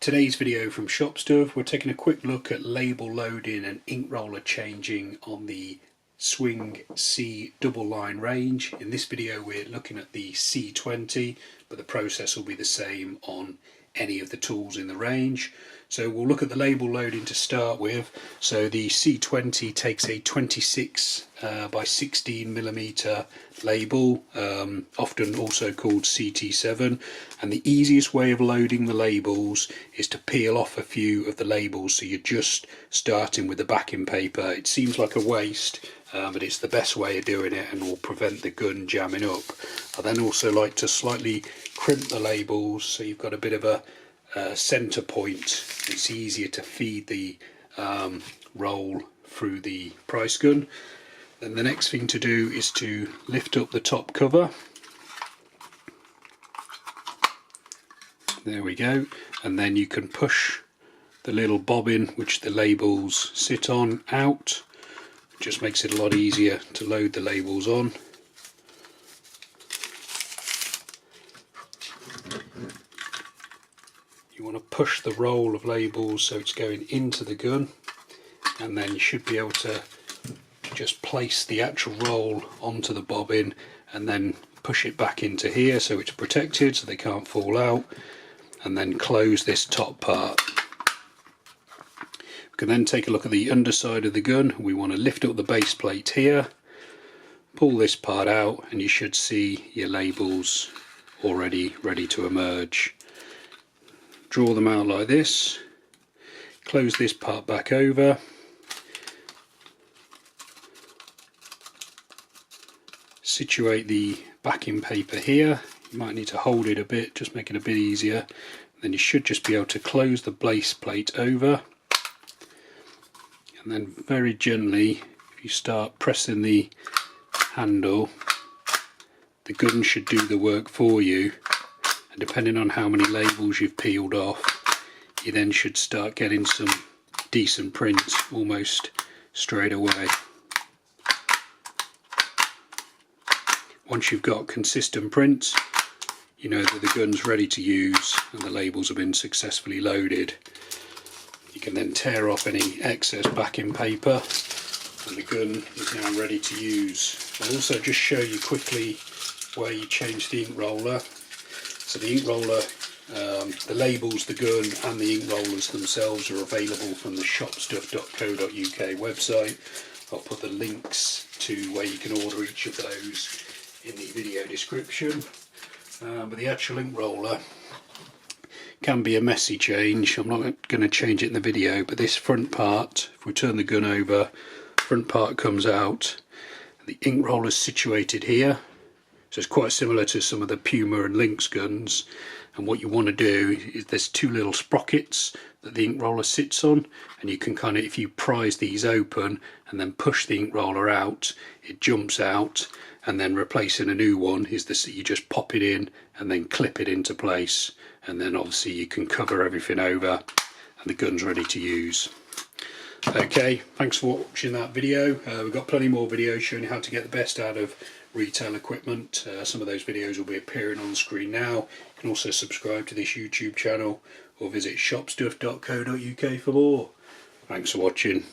Today's video from Shop Stuff, we're taking a quick look at label loading and ink roller changing on the Swing C double line range. In this video we're looking at the C20, but the process will be the same on any of the tools in the range. So we'll look at the label loading to start with. So the C20 takes a 26 by 16 millimeter label, often also called CT7, and the easiest way of loading the labels is to peel off a few of the labels, so you're just starting with the backing paper. It seems like a waste, but it's the best way of doing it and will prevent the gun jamming up. I then also like to slightly crimp the labels so you've got a bit of a center point. It's easier to feed the roll through the price gun. Then the next thing to do is to lift up the top cover. There we go, and then you can push the little bobbin which the labels sit on out. It just makes it a lot easier to load the labels on. You want to push the roll of labels so it's going into the gun, and then you should be able to just place the actual roll onto the bobbin and then push it back into here so it's protected so they can't fall out, and then close this top part. We can then take a look at the underside of the gun. We want to lift up the base plate here, pull this part out, and you should see your labels already ready to emerge. Draw them out like this, close this part back over, situate the backing paper here. You might need to hold it a bit, just make it a bit easier. Then you should just be able to close the base plate over, and then very gently, if you start pressing the handle, the gun should do the work for you. And depending on how many labels you've peeled off, you then should start getting some decent prints almost straight away. Once you've got consistent prints, you know that the gun's ready to use and the labels have been successfully loaded. You can then tear off any excess backing paper and the gun is now ready to use. I'll also just show you quickly where you change the ink roller. So the ink roller, the labels, the gun and the ink rollers themselves are available from the shopstuff.co.uk website. I'll put the links to where you can order each of those in the video description. But the actual ink roller can be a messy change. I'm not going to change it in the video, but this front part, if we turn the gun over, front part comes out. The ink roller is situated here, so it's quite similar to some of the Puma and Lynx guns. And what you want to do is there's two little sprockets that the ink roller sits on, and you can kind of, if you prise these open and then push the ink roller out, it jumps out, and then replacing a new one is this, you just pop it in and then clip it into place, and then obviously you can cover everything over and the gun's ready to use. Okay, thanks for watching that video. We've got plenty more videos showing you how to get the best out of retail equipment. Some of those videos will be appearing on the screen now. You can also subscribe to this YouTube channel or visit shopstuff.co.uk for more. Thanks for watching.